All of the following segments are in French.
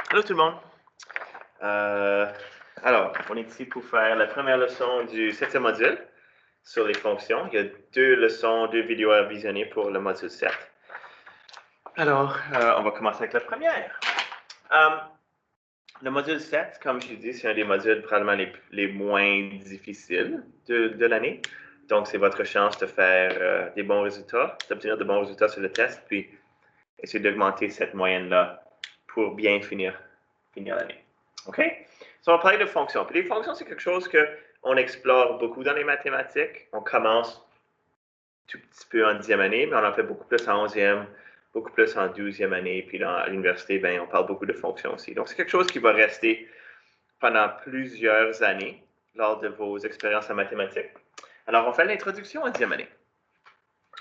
Allô tout le monde. Alors, on est ici pour faire la première leçon du 7e module sur les fonctions. Il y a deux vidéos à visionner pour le module 7. Alors, on va commencer avec la première. Le module 7, comme je l'ai dit, c'est un des modules probablement les moins difficiles de l'année. Donc, c'est votre chance de faire des bons résultats, d'obtenir de bons résultats sur le test, puis essayer d'augmenter cette moyenne-là pour bien finir l'année. OK? So, on va parler de fonctions. Puis les fonctions, c'est quelque chose qu'on explore beaucoup dans les mathématiques. On commence tout petit peu en 10e année, mais on en fait beaucoup plus en 11e, beaucoup plus en 12e année. Puis à l'université, ben, on parle beaucoup de fonctions aussi. Donc, c'est quelque chose qui va rester pendant plusieurs années lors de vos expériences en mathématiques. Alors, on fait l'introduction en 10e année.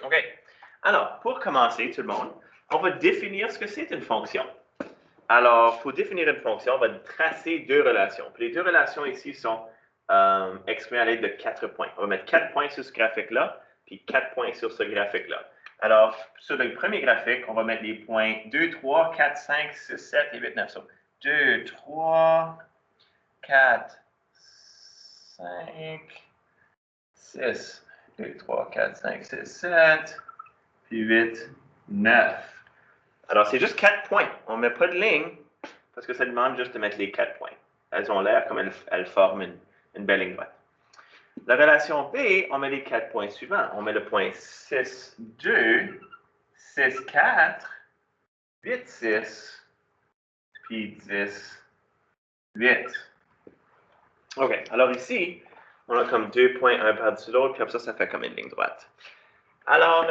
OK? Alors, pour commencer, tout le monde, on va définir ce que c'est une fonction. Alors, pour définir une fonction, on va tracer deux relations. Puis les deux relations ici sont exprimées à l'aide de 4 points. On va mettre 4 points sur ce graphique-là, puis 4 points sur ce graphique-là. Alors, sur le premier graphique, on va mettre les points 2, 3, 4, 5, 6, 7 et 8, 9. So, 2, 3, 4, 5, 6, 2, 3, 4, 5, 6, 7, puis 8, 9. Alors, c'est juste 4 points. On ne met pas de ligne parce que ça demande juste de mettre les 4 points. Elles ont l'air comme elles forment une belle ligne droite. La relation B, on met les 4 points suivants. On met le point 6, 2, 6, 4, 8, 6, puis 10, 8. OK. Alors ici, on a comme 2 points un par-dessus l'autre, puis après ça fait comme une ligne droite. Alors,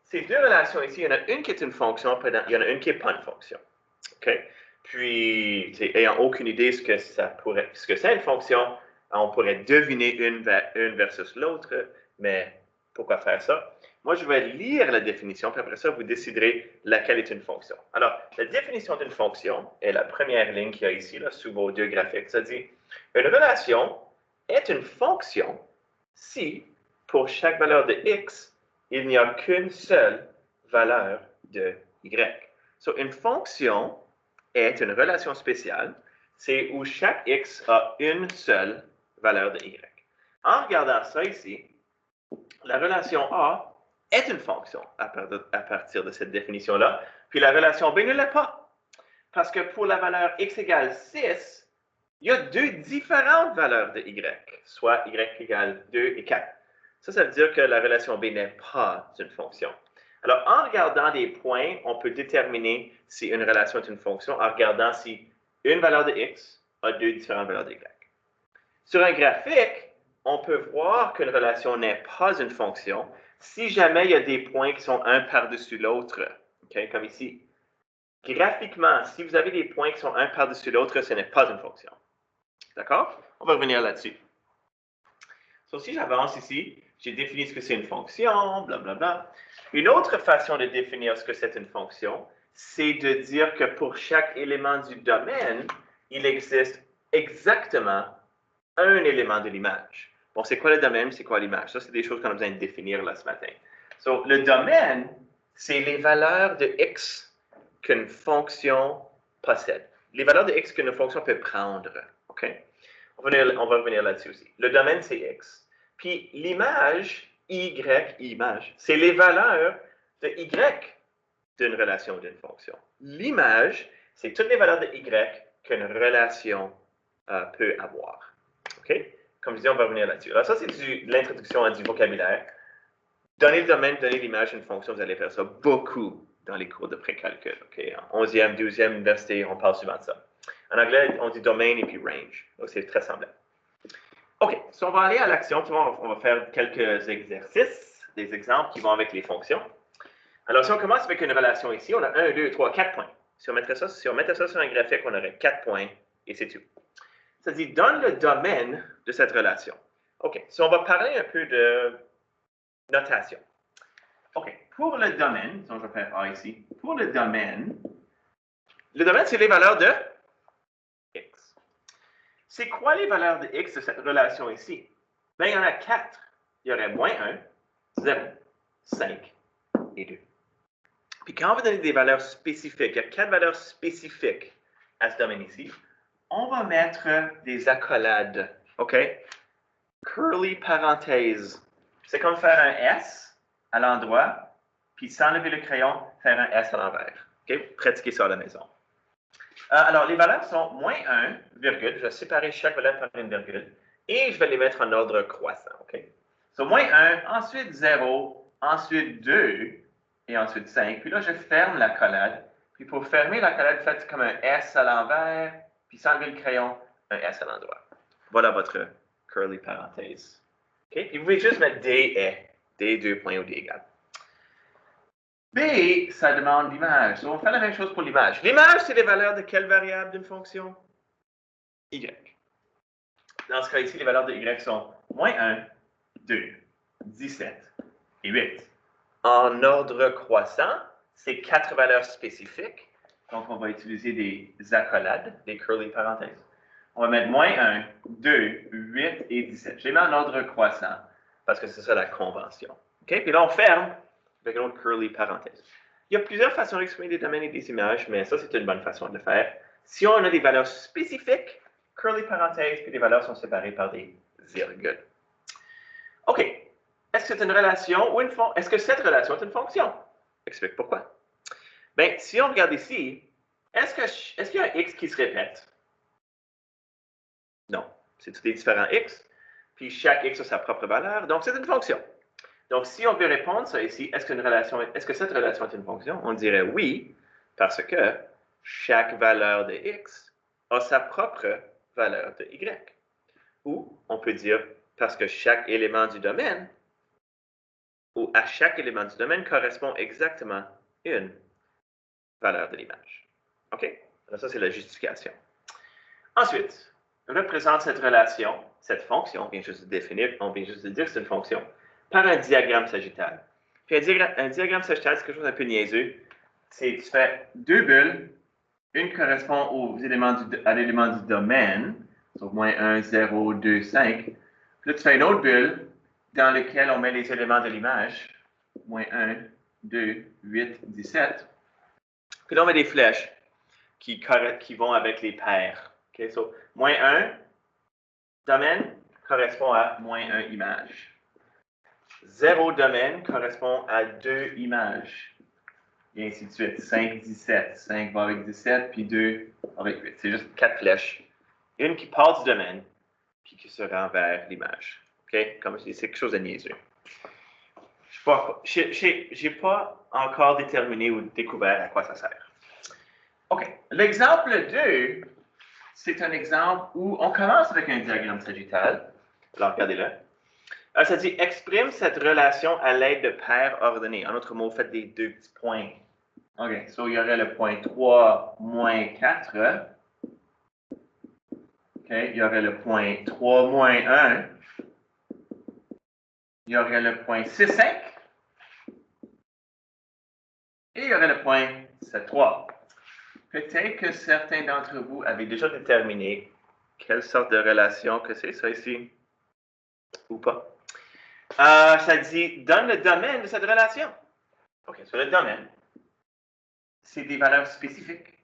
ces deux relations ici, il y en a une qui est une fonction, puis il y en a une qui n'est pas une fonction. OK? Puis, ayant aucune idée ce que c'est une fonction, on pourrait deviner une versus l'autre, mais pourquoi faire ça? Moi, je vais lire la définition, puis après ça, vous déciderez laquelle est une fonction. Alors, la définition d'une fonction est la première ligne qu'il y a ici, là, sous vos deux graphiques. Ça dit, une relation est une fonction si, pour chaque valeur de x, il n'y a qu'une seule valeur de y. So, une fonction est une relation spéciale, c'est où chaque x a une seule valeur de y. En regardant ça ici, la relation A est une fonction à partir de cette définition-là, puis la relation B ne l'est pas. Parce que pour la valeur x égale 6, il y a deux différentes valeurs de y, soit y égale 2 et 4. Ça veut dire que la relation B n'est pas une fonction. Alors, en regardant des points, on peut déterminer si une relation est une fonction en regardant si une valeur de x a deux différentes valeurs de y. Sur un graphique, on peut voir qu'une relation n'est pas une fonction si jamais il y a des points qui sont un par-dessus l'autre, okay, comme ici. Graphiquement, si vous avez des points qui sont un par-dessus l'autre, ce n'est pas une fonction. D'accord? On va revenir là-dessus. So, si j'avance ici, j'ai défini ce que c'est une fonction, blablabla. Une autre façon de définir ce que c'est une fonction, c'est de dire que pour chaque élément du domaine, il existe exactement un élément de l'image. Bon, c'est quoi le domaine, c'est quoi l'image? Ça, c'est des choses qu'on a besoin de définir là ce matin. So, le domaine, c'est les valeurs de x qu'une fonction possède. Les valeurs de x qu'une fonction peut prendre. OK? On va revenir là-dessus aussi. Le domaine, c'est x. Puis l'image, image, c'est les valeurs de y d'une relation d'une fonction. L'image, c'est toutes les valeurs de y qu'une relation peut avoir. OK? Comme je dis, on va revenir là-dessus. Alors ça, c'est de l'introduction à du vocabulaire. Donner le domaine, donner l'image d'une fonction, vous allez faire ça beaucoup dans les cours de précalcul. Okay? En 11e, 12e université, on parle souvent de ça. En anglais, on dit domain et puis range. Donc, c'est très semblable. OK, so on va aller à l'action. On va faire quelques exercices, des exemples qui vont avec les fonctions. Alors, si on commence avec une relation ici, on a 1, 2, 3, 4 points. Si on mettait ça sur un graphique, on aurait 4 points et c'est tout. Ça dit, donne le domaine de cette relation. OK, so on va parler un peu de notation. OK, pour le domaine, donc je vais faire A ici, pour le domaine, c'est les valeurs de x. C'est quoi les valeurs de x de cette relation ici? Bien, il y en a 4. Il y aurait moins 1, 0, 5 et 2. Puis quand on va donner des valeurs spécifiques, il y a 4 valeurs spécifiques à ce domaine ici, on va mettre des accolades, OK? Curly parenthèse. C'est comme faire un S à l'endroit, puis sans lever le crayon, faire un S à l'envers. OK? Pratiquez ça à la maison. Alors, les valeurs sont moins 1, virgule. Je vais séparer chaque valeur par une virgule. Et je vais les mettre en ordre croissant. OK? So, moins 1, ensuite 0, ensuite 2, et ensuite 5. Puis là, je ferme l'accolade. Puis pour fermer l'accolade, faites comme un S à l'envers, puis sans lever le crayon, un S à l'endroit. Voilà votre curly parenthèse. OK? Puis vous pouvez juste mettre D et D 2 points ou D égale. B, ça demande l'image. Donc, on fait la même chose pour l'image. L'image, c'est les valeurs de quelle variable d'une fonction? Y. Dans ce cas ici, les valeurs de Y sont moins 1, 2, 17 et 8. En ordre croissant, c'est 4 valeurs spécifiques. Donc, on va utiliser des accolades, des curly parenthèses. On va mettre moins 1, 2, 8 et 17. Je les mets en ordre croissant parce que c'est ça la convention. OK? Puis là, on ferme avec une autre curly parenthèse. Il y a plusieurs façons d'exprimer des domaines et des images, mais ça, c'est une bonne façon de le faire. Si on a des valeurs spécifiques, curly parenthèse, puis les valeurs sont séparées par des virgules. OK. Est-ce que c'est une relation ou une fonction? Est-ce que cette relation est une fonction? Explique pourquoi. Bien, si on regarde ici, est-ce qu'il y a un x qui se répète? Non. C'est tous des différents x, puis chaque x a sa propre valeur, donc c'est une fonction. Donc, si on veut répondre ça ici, est-ce que cette relation est une fonction? On dirait oui, parce que chaque valeur de x a sa propre valeur de y. Ou on peut dire parce que chaque élément du domaine, ou à chaque élément du domaine correspond exactement une valeur de l'image. OK? Alors ça, c'est la justification. Ensuite, on représente cette relation, cette fonction, on vient juste de définir, on vient juste de dire que c'est une fonction, par un diagramme sagittal. Puis un diagramme sagittal, c'est quelque chose d'un peu niaiseux. Tu fais deux bulles, une correspond à l'élément du domaine, donc moins 1, 0, 2, 5. Puis là, tu fais une autre bulle dans laquelle on met les éléments de l'image, moins 1, 2, 8, 17. Puis là, on met des flèches qui vont avec les paires. Okay? So, moins 1, domaine, correspond à moins 1 image. 0 domaine correspond à 2 images. Et ainsi de suite. 5, 17. 5 va avec 17, puis 2 avec 8. C'est juste 4 flèches. Une qui part du domaine, puis qui se rend vers l'image. OK? Comme c'est quelque chose de niaiseux. Je n'ai pas encore déterminé ou découvert à quoi ça sert. OK. L'exemple 2, c'est un exemple où on commence avec un diagramme sagittal. Alors, regardez-le. Ça dit, exprime cette relation à l'aide de paires ordonnées. En d'autres mots, faites des deux petits points. OK, so il y aurait le point 3 moins 4. OK, il y aurait le point 3 moins 1. Il y aurait le point 6, 5. Et il y aurait le point 7, 3. Peut-être que certains d'entre vous avaient déjà déterminé quelle sorte de relation que c'est, ça ici, ou pas. Ça dit, donne le domaine de cette relation. OK, sur le domaine, c'est des valeurs spécifiques.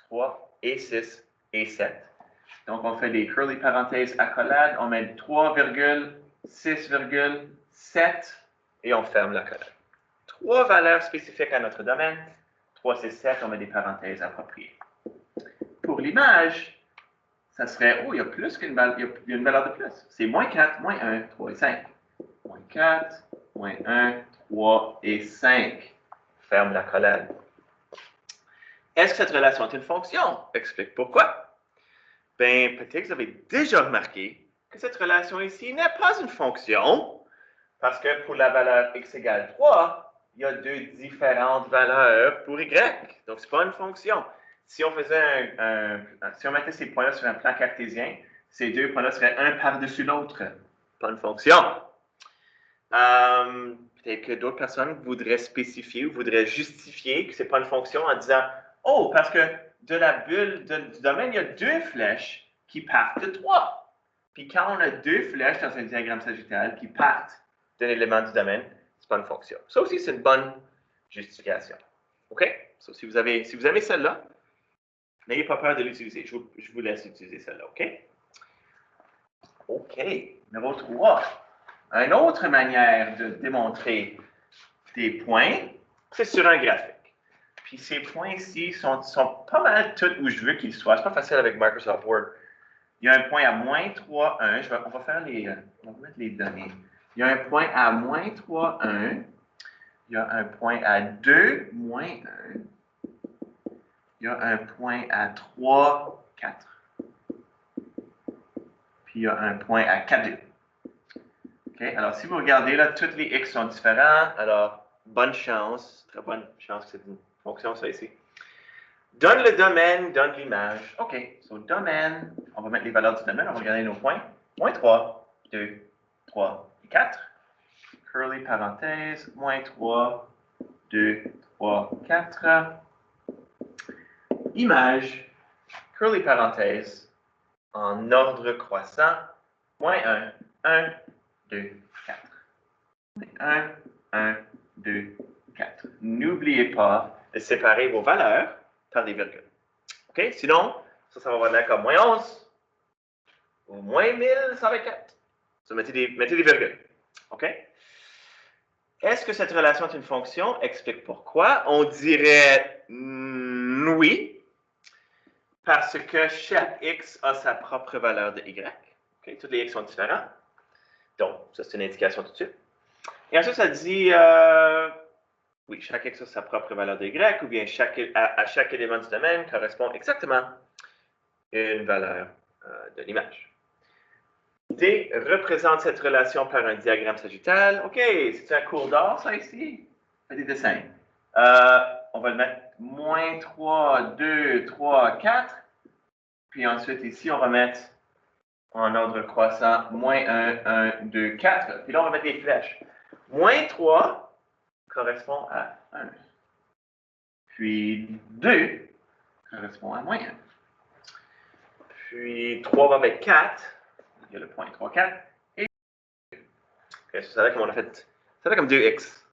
3 et 6 et 7. Donc, on fait des curly parenthèses accolades. On met 3, 6, 7 et on ferme l'accolade. 3 valeurs spécifiques à notre domaine. 3, 6, 7, on met des parenthèses appropriées. Pour l'image, ça serait, il y a plus qu'une valeur, il y a une valeur de plus. C'est moins 4, moins 1, 3 et 5. Moins 4, moins 1, 3 et 5. Ferme l'accolade. Est-ce que cette relation est une fonction? Explique pourquoi. Bien, peut-être que vous avez déjà remarqué que cette relation ici n'est pas une fonction, parce que pour la valeur x égale 3, il y a deux différentes valeurs pour y. Donc, ce n'est pas une fonction. Si on faisait si on mettait ces points-là sur un plan cartésien, ces deux points-là seraient un par-dessus l'autre. Pas une fonction. Peut-être que d'autres personnes voudraient spécifier ou voudraient justifier que ce n'est pas une fonction en disant « Oh, parce que de la bulle du domaine, il y a deux flèches qui partent de 3. Puis quand on a deux flèches dans un diagramme sagittal qui partent d'un élément du domaine, ce n'est pas une fonction. » Ça aussi, c'est une bonne justification. OK? So, si vous avez celle-là, n'ayez pas peur de l'utiliser. Je vous laisse utiliser celle-là, OK? OK. Numéro 3. Une autre manière de démontrer des points, c'est sur un graphique. Puis ces points ici sont pas mal tous où je veux qu'ils soient. C'est pas facile avec Microsoft Word. Il y a un point à moins 3, 1. On va faire on va mettre les données. Il y a un point à moins 3, 1. Il y a un point à 2, moins 1. Il y a un point à 3, 4. Puis il y a un point à 4, 2. OK? Alors, si vous regardez là, tous les x sont différents. Alors, bonne chance, très bonne chance que c'est une fonction, ça ici. Donne le domaine, donne l'image. OK. So, domaine, on va mettre les valeurs du domaine, on va regarder nos points. Moins 3, 2, 3 et 4. Curly parenthèse, moins 3, 2, 3, 4. Image, curly parenthèse, en ordre croissant, moins 1, 1, 2, 4. 1, 1, 2, 4. N'oubliez pas de séparer vos valeurs par des virgules. OK? Sinon, ça va avoir l'air comme moins 11 ou moins 1124. So, mettez des virgules. OK? Est-ce que cette relation est une fonction? Explique pourquoi. On dirait oui, parce que chaque x a sa propre valeur de y. Okay? Tous les x sont différents. Donc, ça, c'est une indication tout de suite. Et ensuite, ça dit, oui, chaque x a sa propre valeur de y, ou bien à chaque élément du domaine correspond exactement une valeur de l'image. D représente cette relation par un diagramme sagittal. OK, c'est un cours d'or, ça, ici? Fait des dessins. On va le mettre moins 3, 2, 3, 4. Puis ensuite, ici, on va mettre en ordre croissant moins 1, 1, 2, 4. Puis là, on va mettre des flèches. Moins 3 correspond à 1. Puis 2 correspond à moins 1. Puis 3 va avec 4. Il y a le point 3, 4. Et okay, ça va comme on a fait. Ça va comme 2x.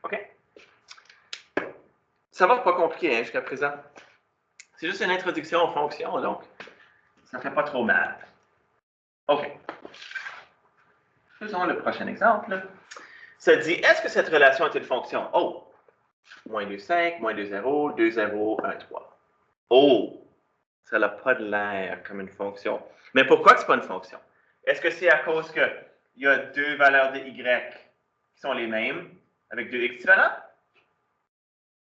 OK? Ça va pas compliqué jusqu'à présent. C'est juste une introduction aux fonctions, donc ça ne fait pas trop mal. OK. Faisons le prochain exemple. Ça dit, est-ce que cette relation est une fonction? Oh! Moins 2, 5, moins 2, 0, 2, 0, 1, 3. Oh! Ça n'a pas de l'air comme une fonction. Mais pourquoi ce n'est pas une fonction? Est-ce que c'est à cause qu'il y a deux valeurs de y qui sont les mêmes, avec deux x différents?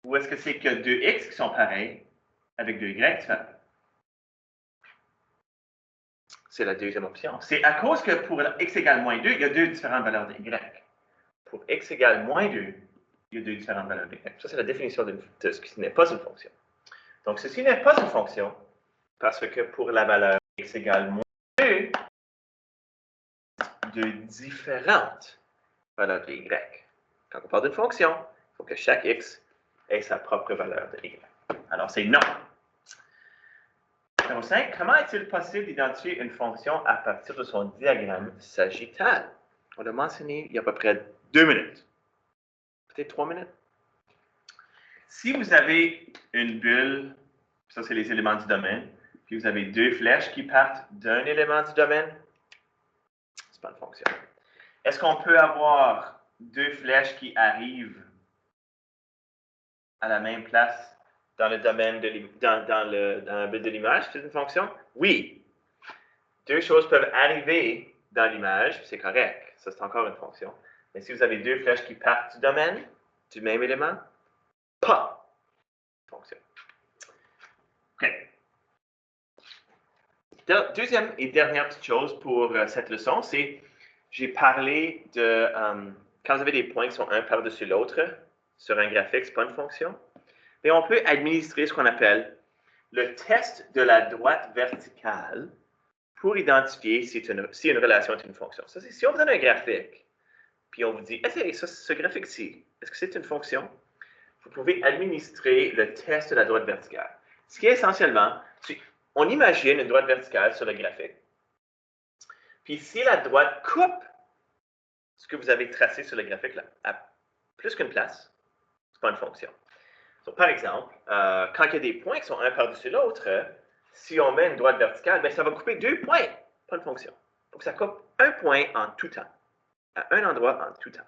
Ou est-ce que c'est que deux x qui sont pareils, avec deux y différents? C'est la deuxième option. C'est à cause que pour x égale moins 2, il y a deux différentes valeurs de y. Pour x égale moins 2, il y a deux différentes valeurs de y. Ça, c'est la définition de ce qui n'est pas une fonction. Donc, ceci n'est pas une fonction parce que pour la valeur x égale moins 2, de différentes valeurs de y. Quand on parle d'une fonction, il faut que chaque x ait sa propre valeur de y. Alors, c'est non. Numéro 5, comment est-il possible d'identifier une fonction à partir de son diagramme sagittal? On l'a mentionné il y a à peu près 2 minutes. Peut-être 3 minutes. Si vous avez une bulle, ça c'est les éléments du domaine, puis vous avez deux flèches qui partent d'un élément du domaine, c'est pas une fonction. Est-ce qu'on peut avoir deux flèches qui arrivent à la même place dans le domaine dans la bulle de l'image? C'est une fonction? Oui. Deux choses peuvent arriver dans l'image, c'est correct. Ça, c'est encore une fonction. Mais si vous avez deux flèches qui partent du domaine, du même élément, pas fonction. OK. Deuxième et dernière petite chose pour cette leçon, c'est j'ai parlé de quand vous avez des points qui sont un par-dessus l'autre sur un graphique, ce n'est pas une fonction. Mais on peut administrer ce qu'on appelle le test de la droite verticale pour identifier si une relation est une fonction. Ça, c'est si on vous donne un graphique, puis on vous dit, ce graphique-ci, est-ce que c'est une fonction? Vous pouvez administrer le test de la droite verticale. Ce qui est essentiellement, on imagine une droite verticale sur le graphique. Puis si la droite coupe ce que vous avez tracé sur le graphique là, à plus qu'une place, c'est pas une fonction. Donc, par exemple, quand il y a des points qui sont un par-dessus l'autre, si on met une droite verticale, bien, ça va couper 2 points, pas une fonction. Il faut que ça coupe un point en tout temps, à un endroit en tout temps.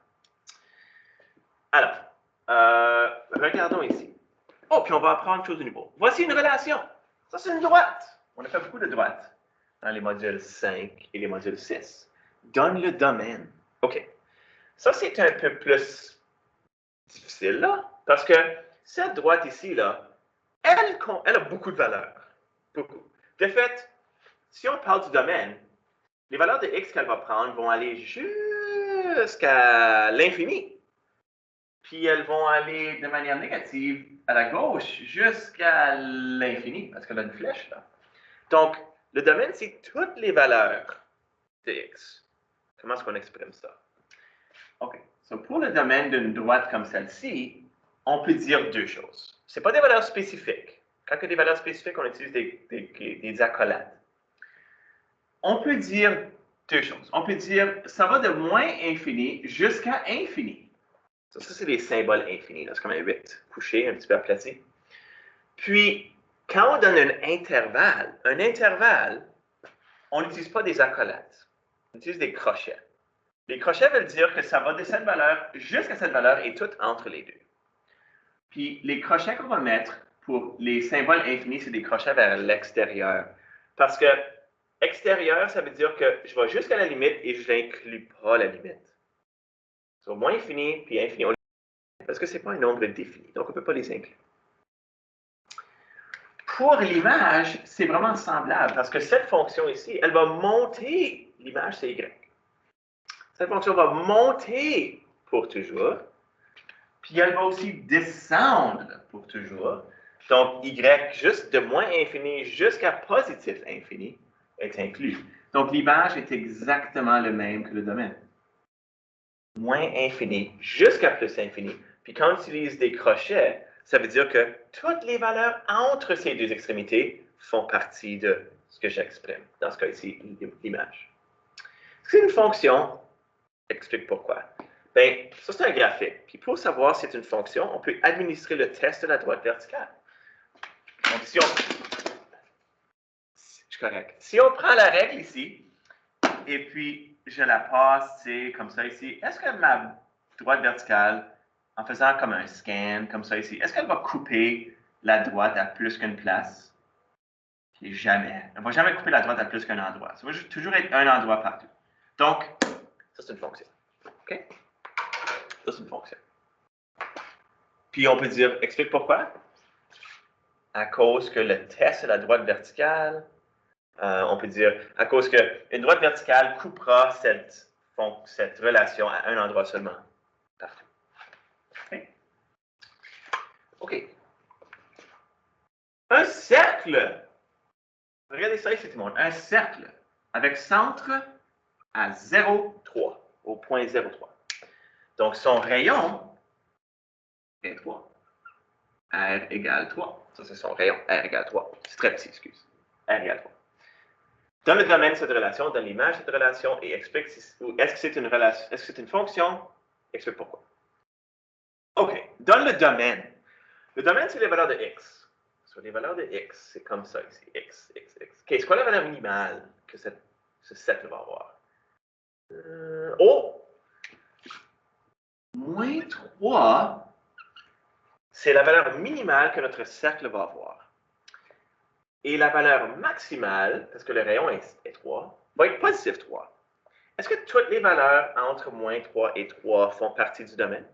Alors, regardons ici. Oh, puis on va apprendre une chose de nouveau. Voici une relation. Ça, c'est une droite. On a fait beaucoup de droites dans les modules 5 et les modules 6. Donne le domaine. OK. Ça, c'est un peu plus difficile, là, parce que cette droite ici, là, elle a beaucoup de valeurs. Beaucoup. De fait, si on parle du domaine, les valeurs de x qu'elle va prendre vont aller jusqu'à l'infini. Puis elles vont aller de manière négative à la gauche jusqu'à l'infini, parce qu'elle a une flèche là. Donc, le domaine, c'est toutes les valeurs de x. Comment est-ce qu'on exprime ça? OK. So, pour le domaine d'une droite comme celle-ci, on peut dire deux choses. Ce n'est pas des valeurs spécifiques. Quand il y a des valeurs spécifiques, on utilise des accolades. On peut dire deux choses. On peut dire, ça va de moins infini jusqu'à infini. Ça, c'est les symboles infinis. C'est comme un 8 couché, un petit peu aplati. Puis, quand on donne un intervalle, on n'utilise pas des accolades. On utilise des crochets. Les crochets veulent dire que ça va de cette valeur jusqu'à cette valeur et tout entre les deux. Puis, les crochets qu'on va mettre pour les symboles infinis, c'est des crochets vers l'extérieur. Parce que extérieur, ça veut dire que je vais jusqu'à la limite et je n'inclus pas la limite. C'est moins infini, puis infini. Parce que ce n'est pas un nombre défini, donc on ne peut pas les inclure. Pour l'image, c'est vraiment semblable, parce que cette fonction ici, elle va monter, l'image c'est y. Cette fonction va monter pour toujours, puis elle va aussi descendre pour toujours. Donc, y, juste de moins infini jusqu'à positif infini, est inclus. Donc, l'image est exactement le même que le domaine. Moins infini jusqu'à plus infini. Puis quand on utilise des crochets, ça veut dire que toutes les valeurs entre ces deux extrémités font partie de ce que j'exprime. Dans ce cas ici, l'image. C'est une fonction. Explique pourquoi. Bien, ça c'est un graphique. Puis pour savoir si c'est une fonction, on peut administrer le test de la droite verticale. Donc si on... Je suis correct. Si on prend la règle ici, et puis je la passe, c'est comme ça ici, est-ce que ma droite verticale, en faisant comme un scan, comme ça ici, est-ce qu'elle va couper la droite à plus qu'une place? Et jamais. Elle ne va jamais couper la droite à plus qu'un endroit. Ça va toujours être un endroit partout. Donc, ça c'est une fonction. OK? Ça c'est une fonction. Puis on peut dire, explique pourquoi? À cause que le test de la droite verticale, on peut dire, à cause qu'une droite verticale coupera cette relation à un endroit seulement. Partout. OK. Un cercle. Regardez ça ici, tout le monde. Un cercle avec centre à 0,3, au point 0,3. Donc, son rayon est 3. R égale 3. Ça, c'est son rayon. R égale 3. C'est très petit, excuse. R égale 3. Dans le domaine de cette relation, dans l'image de cette relation, et explique est-ce que c'est une relation, est-ce que c'est une fonction? Explique pourquoi. OK. Dans le domaine, c'est les valeurs de x. Sur les valeurs de x, c'est comme ça ici. X, x, x. OK, c'est quoi la valeur minimale que ce set va avoir? Oh! Moins 3, c'est la valeur minimale que notre cercle va avoir. Et la valeur maximale, parce que le rayon est 3, va être positif 3. Est-ce que toutes les valeurs entre moins 3 et 3 font partie du domaine?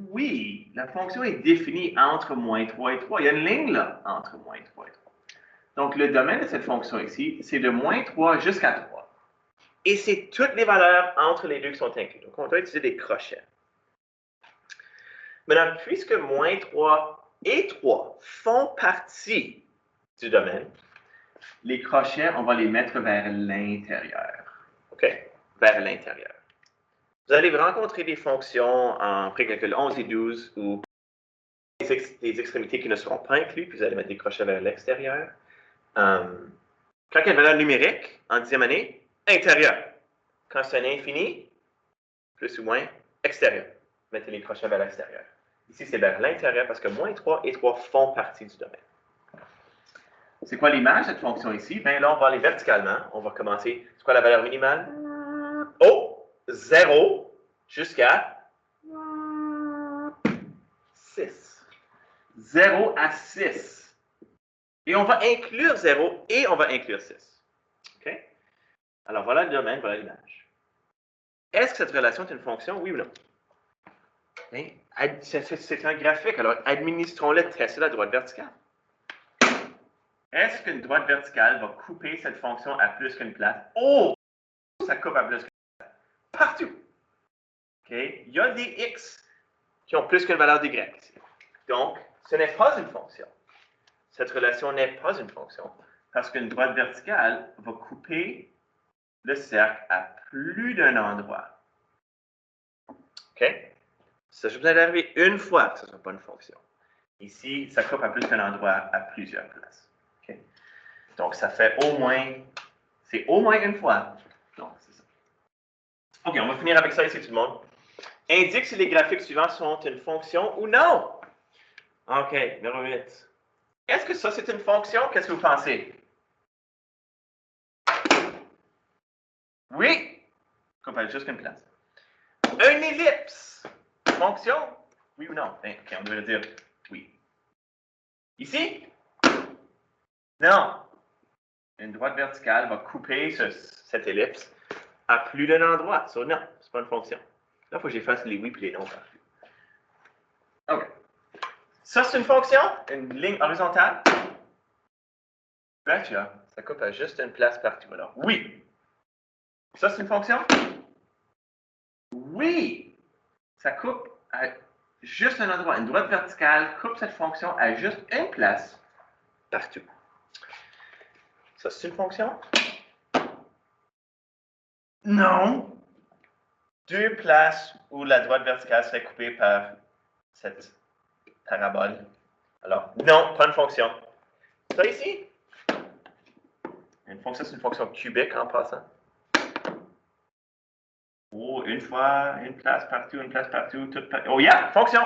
Oui, la fonction est définie entre moins 3 et 3. Il y a une ligne là, entre moins 3 et 3. Donc, le domaine de cette fonction ici, c'est de moins 3 jusqu'à 3. Et c'est toutes les valeurs entre les deux qui sont incluses. Donc, on doit utiliser des crochets. Maintenant, puisque moins 3 et 3 font partie du domaine, les crochets, on va les mettre vers l'intérieur. OK? Vers l'intérieur. Vous allez rencontrer des fonctions en précalcul 11 et 12 où des extrémités qui ne seront pas incluses, puis vous allez mettre des crochets vers l'extérieur. Quand il y a une valeur numérique en 10e année, intérieur. Quand c'est un infini, plus ou moins, extérieur. Mettez les crochets vers l'extérieur. Ici, c'est vers l'intérieur parce que moins 3 et 3 font partie du domaine. C'est quoi l'image de cette fonction ici? Bien là, on va aller verticalement. On va commencer. C'est quoi la valeur minimale? Oh, 0 jusqu'à 6. 0 à 6. Et on va inclure 0 et on va inclure 6. OK? Alors voilà le domaine, voilà l'image. Est-ce que cette relation est une fonction, oui ou non? C'est un graphique, alors administrons-le, testez la droite verticale. Est-ce qu'une droite verticale va couper cette fonction à plus qu'une place? Oh! Ça coupe à plus qu'une place. Partout. OK? Il y a des x qui ont plus qu'une valeur d'y ici. Donc, ce n'est pas une fonction. Cette relation n'est pas une fonction parce qu'une droite verticale va couper le cercle à plus d'un endroit. OK? Ça a juste besoin d'arriver une fois que ce ne soit pas une fonction. Ici, ça coupe à plus qu'un endroit à plusieurs places. Okay? Donc, ça fait au moins, c'est au moins une fois. Donc, c'est ça. OK, on va finir avec ça ici, tout le monde. Indique si les graphiques suivants sont une fonction ou non. OK, numéro 8. Est-ce que ça, c'est une fonction? Qu'est-ce que vous pensez? Oui! Coupe à juste une place. Une ellipse. Fonction? Oui ou non? OK, on devrait dire oui. Ici? Non. Une droite verticale va couper cette ellipse à plus d'un endroit. Ça, non, c'est pas une fonction. Là, il faut que j'efface les oui et les non partout. OK. Ça, c'est une fonction? Une ligne horizontale? Gotcha. Ça coupe à juste une place partout. Alors, oui. Ça, c'est une fonction? Oui. Ça coupe à juste un endroit. Une droite verticale coupe cette fonction à juste une place partout. Ça, c'est une fonction? Non. Deux places où la droite verticale serait coupée par cette parabole. Alors, non, pas une fonction. Ça ici? Une fonction, c'est une fonction cubique en passant. Oh, une fois, une place partout, toute partout. Oh, yeah, fonction!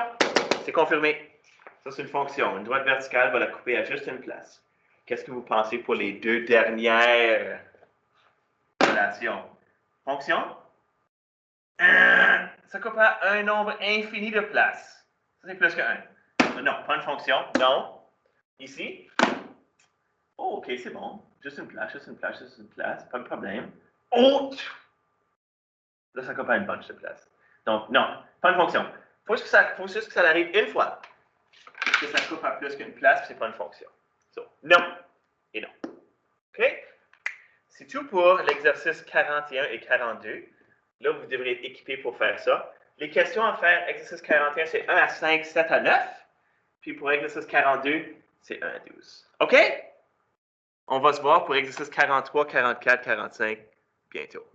C'est confirmé. Ça, c'est une fonction. Une droite verticale va la couper à juste une place. Qu'est-ce que vous pensez pour les deux dernières relations? Fonction? Ça coupe à un nombre infini de places. Ça, c'est plus que 1. Non, pas une fonction. Non. Ici? Oh, OK, c'est bon. Juste une place, juste une place, juste une place. Pas de problème. Oh! Là, ça coupe à une bunch de places. Donc, non, pas une fonction. Il faut juste que ça arrive une fois. Que ça coupe à plus qu'une place, puis c'est pas une fonction. So, non et non. OK? C'est tout pour l'exercice 41 et 42. Là, vous devrez être équipé pour faire ça. Les questions à faire, exercice 41, c'est 1 à 5, 7 à 9. Puis pour exercice 42, c'est 1 à 12. OK? On va se voir pour exercice 43, 44, 45 bientôt.